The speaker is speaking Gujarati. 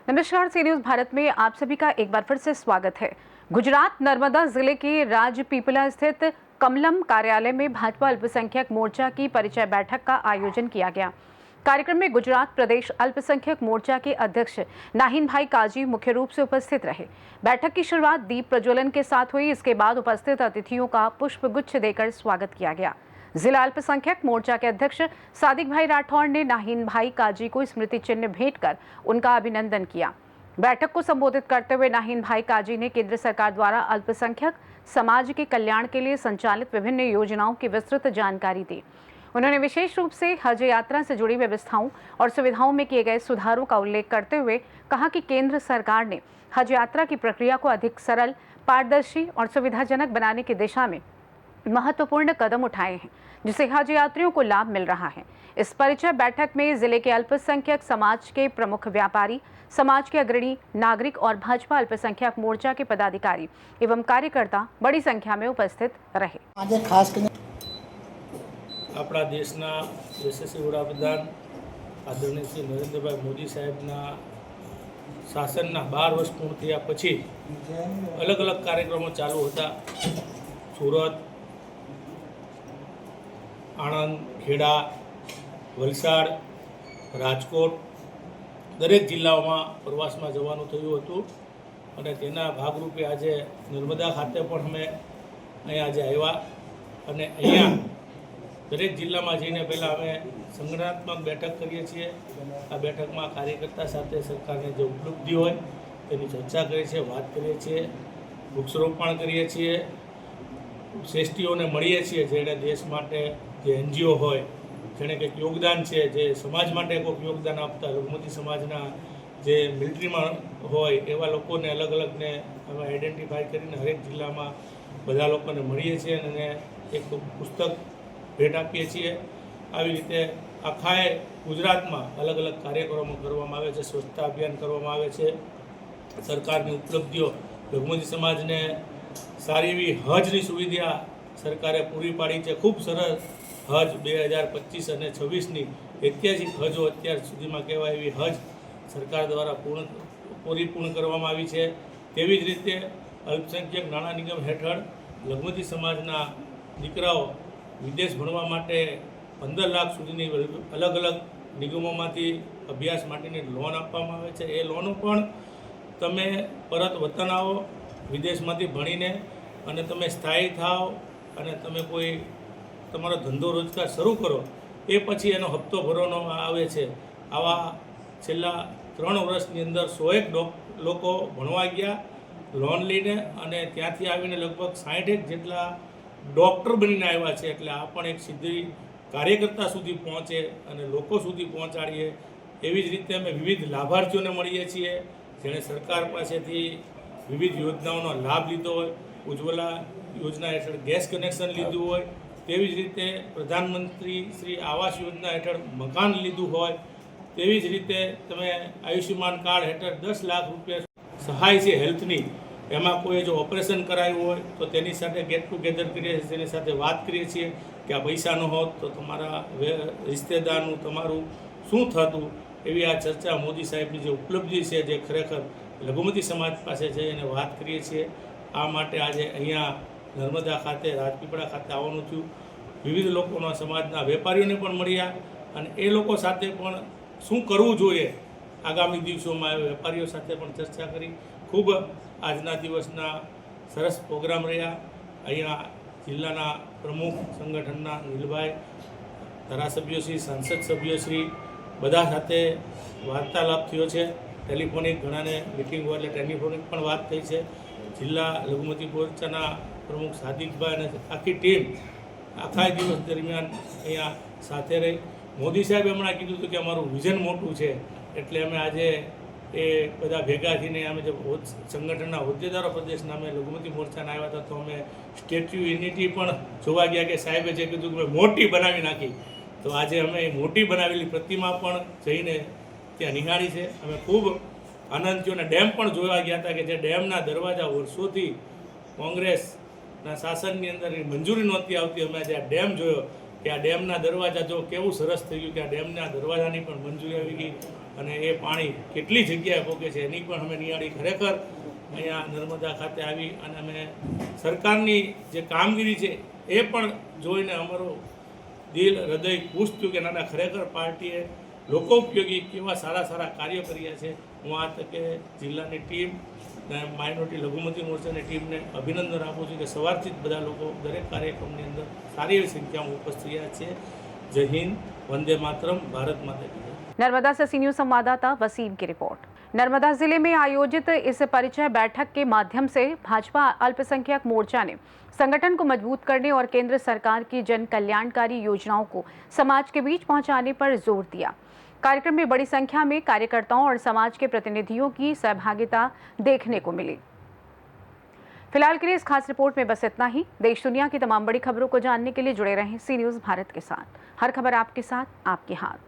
नमस्कार, सी न्यूज भारत में आप सभी का एक बार फिर से स्वागत है। गुजरात नर्मदा जिले के राजपीपला स्थित कमलम कार्यालय में भाजपा अल्पसंख्यक मोर्चा की परिचय बैठक का आयोजन किया गया। कार्यक्रम में गुजरात प्रदेश अल्पसंख्यक मोर्चा के अध्यक्ष नाहिन भाई काजी मुख्य रूप से उपस्थित रहे। बैठक की शुरुआत दीप प्रज्वलन के साथ हुई। इसके बाद उपस्थित अतिथियों का पुष्पगुच्छ देकर स्वागत किया गया। जिला अल्पसंख्यक मोर्चा के अध्यक्ष सादिक भाई राठौड़ ने नाहिन भाई काजी को स्मृति चिन्ह भेंट कर उनका अभिनंदन किया। बैठक को संबोधित करते हुए नाहिन भाई काजी ने केंद्र सरकार द्वारा अल्पसंख्यक समाज के कल्याण के लिए संचालित विभिन्न योजनाओं की विस्तृत जानकारी दी। उन्होंने विशेष रूप से हज यात्रा से जुड़ी व्यवस्थाओं और सुविधाओं में किए गए सुधारों का उल्लेख करते हुए कहा कि केंद्र सरकार ने हज यात्रा की प्रक्रिया को अधिक सरल, पारदर्शी और सुविधाजनक बनाने की दिशा में महत्वपूर्ण कदम उठाए हैं, जिससे हज यात्रियों को लाभ मिल रहा है। इस परिचय बैठक में जिले के अल्पसंख्यक समाज के प्रमुख व्यापारी, समाज के अग्रणी नागरिक और भाजपा अल्पसंख्यक मोर्चा के पदाधिकारी एवं कार्यकर्ता बड़ी संख्या में उपस्थित रहे। आज खास करके આપણા દેશના યશસ્વી વડાપ્રધાન આદરણીય શ્રી નરેન્દ્રભાઈ મોદી સાહેબના શાસનના 12 વર્ષ પૂર્ણ થયા પછી અલગ અલગ કાર્યક્રમો ચાલુ હતા। સુરત, આણંદ, ખેડા, વલસાડ, રાજકોટ દરેક જિલ્લાઓમાં પ્રવાસમાં જવાનું થયું હતું અને તેના ભાગરૂપે આજે નર્મદા ખાતે પણ અમે અહીંયા આજે આવ્યા અને અહીંયા દરેક જિલ્લામાં જઈને પહેલાં અમે સંગઠનાત્મક બેઠક કરીએ છીએ। આ બેઠકમાં કાર્યકર્તા સાથે સરકારની જે ઉપલબ્ધિ હોય તેની ચર્ચા કરીએ છીએ, વાત કરીએ છીએ, વૃક્ષારોપણ કરીએ છીએ, શ્રેષ્ઠીઓને મળીએ છીએ જેણે દેશ માટે જે એનજીઓ હોય જેણે કંઈક યોગદાન છે, જે સમાજ માટે કોઈક યોગદાન આપતા લઘુમતી સમાજના જે મિલિટરીમાં હોય એવા લોકોને અલગ અલગને અમે આઈડેન્ટિફાઈ કરીને હરેક જિલ્લામાં બધા લોકોને મળીએ છીએ અને એક પુસ્તક भेट आपीए छीए। આવી રીતે આખાએ ગુજરાતમાં અલગ અલગ કાર્યક્રમો કરવામાં આવે છે, સ્વચ્છતા અભિયાન કરવામાં આવે છે। સરકારની ઉપલબ્ધિઓ લઘુમતી સમાજને સારી એવી હજની સુવિધા સરકારે પૂરી પાડી છે। ખૂબ સરસ હજ 2025 અને 26ની ઐતિહાસિક હજો અત્યાર સુધીમાં કહેવાય એવી હજ સરકાર દ્વારા પૂર્ણ કરવામાં આવી છે। તેવી જ રીતે અલ્પસંખ્યક નાણાં નિગમ હેઠળ લઘુમતી સમાજના દીકરાઓ વિદેશ ભણવા માટે 15 લાખ સુધીની અલગ અલગ નિગમોમાંથી અભ્યાસ માટેની લોન આપવામાં આવે છે। એ લોનો પણ તમે પરત વતન આવો, વિદેશમાંથી ભણીને અને તમે સ્થાયી થાઓ અને તમે કોઈ તમારો ધંધો રોજગાર શરૂ કરો એ પછી એનો હપ્તો ભરવાનો આવે છે। આવા છેલ્લા 3 વર્ષની અંદર 101 લોકો ભણવા ગયા લોન લઈને અને ત્યાંથી આવીને લગભગ 60 જેટલા ડૉક્ટર બનીને આવ્યા છે। એટલે આ પણ એક સીધી કાર્યકર્તા સુધી પહોંચે અને લોકો સુધી પહોંચાડીએ એવી જ રીતે અમે વિવિધ લાભાર્થીઓને મળીએ છીએ જેણે સરકાર પાસેથી વિવિધ યોજનાઓનો લાભ લીધો હોય, ઉજ્જવલા યોજના હેઠળ ગેસ કનેક્શન લીધું હોય, તેવી જ રીતે પ્રધાનમંત્રી શ્રી આવાસ યોજના હેઠળ મકાન લીધું હોય, તેવી જ રીતે તમે આયુષ્યમાન કાર્ડ હેઠળ 10 લાખ રૂપિયા સહાય છે હેલ્થની, એમાં કોઈ જો ઓપરેશન કરાયું હોય તો તેની સાથે ગેટ ટુગેધર કરીએ છીએ, તેની સાથે વાત કરીએ છીએ કે આ પૈસા ન હોત તો તમારા રિશ્તેદારનું તમારું શું થતું। એવી આ ચર્ચા મોદી સાહેબની જે ઉપલબ્ધિ છે જે ખરેખર લઘુમતી સમાજ પાસે છે એને વાત કરીએ છીએ। આ માટે આજે અહીંયા નર્મદા ખાતે રાજપીપળા ખાતે આવવાનું થયું। વિવિધ લોકોના સમાજના વેપારીઓને પણ મળ્યા અને એ લોકો સાથે પણ શું કરવું જોઈએ આગામી દિવસોમાં વેપારીઓ સાથે પણ ચર્ચા કરી। ખૂબ આજના દિવસના સરસ પ્રોગ્રામ રહ્યા। અહીંયા જિલ્લાના પ્રમુખ સંગઠનના નીલભાઈ, ધારાસભ્યશ્રી, સાંસદ સભ્યશ્રી બધા સાથે વાર્તાલાપ થયો છે। ટેલિફોનિક ઘણાને મિટિંગ હોય એટલે ટેલિફોનિક પણ વાત થઈ છે। જિલ્લા લઘુમતી મોરચાના પ્રમુખ સાદિકભાઈ અને આખી ટીમ આખા દિવસ દરમિયાન અહીંયા સાથે રહી। મોદી સાહેબે હમણાં કીધું હતું કે અમારું વિઝન મોટું છે એટલે અમે આજે એ બધા ભેગા થઈને અમે જે સંગઠનના હોદ્દેદારો પ્રદેશના અમે લઘુમતી મોરચાના આવ્યા હતા તો અમે સ્ટેચ્યુ યુનિટી પણ જોવા ગયા કે સાહેબે જે કીધું કે મોટી બનાવી નાખી તો આજે અમે મોટી બનાવેલી પ્રતિમા પણ જઈને ત્યાં નિહાળી છે। અમે ખૂબ આનંદ થયો અને ડેમ પણ જોવા ગયા હતા કે જે ડેમના દરવાજા વર્ષોથી કોંગ્રેસ ના શાસનની અંદર એ મંજૂરી નહોતી આવતી. અમે જે આ ડેમ જોયો કે આ ડેમના દરવાજા જો કેવું સરસ થઈ ગયું કે આ ડેમના દરવાજાની પણ મંજૂરી આવી ગઈ અને એ પાણી કેટલી જગ્યાએ પહોંચે છે એની પણ અમે નિહાળી. ખરેખર અહીંયા નર્મદા ખાતે આવી અને અમે સરકારની જે કામગીરી છે એ પણ જોઈને અમારું દિલ હૃદય ખુશ થયું કે નાના ખરેખર પાર્ટીએ લોકો ઉપયોગી કેવા સારા સારા કાર્યો કર્યા છે. હું આ તકે જિલ્લાની ટીમ અને માઇનોરિટી લઘુમતી મોરચાની ટીમને અભિનંદન આપું છું કે સવારથી જ બધા લોકો દરેક કાર્યક્રમની અંદર સારી એવી સંખ્યામાં ઉપસ્થિત રહ્યા છે. જય હિન્દ, वंदे मातरम, भारत माता की जय। नर्मदा से सी न्यूज संवाददाता वसीम की रिपोर्ट। नर्मदा जिले में आयोजित इस परिचय बैठक के माध्यम से भाजपा अल्पसंख्यक मोर्चा ने संगठन को मजबूत करने और केंद्र सरकार की जन कल्याणकारी योजनाओं को समाज के बीच पहुंचाने पर जोर दिया। कार्यक्रम में बड़ी संख्या में कार्यकर्ताओं और समाज के प्रतिनिधियों की सहभागिता देखने को मिली। फिलहाल के लिए इस खास रिपोर्ट में बस इतना ही। देश दुनिया की तमाम बड़ी खबरों को जानने के लिए जुड़े रहें सी न्यूज भारत के साथ। हर खबर आपके साथ, आपके हाथ।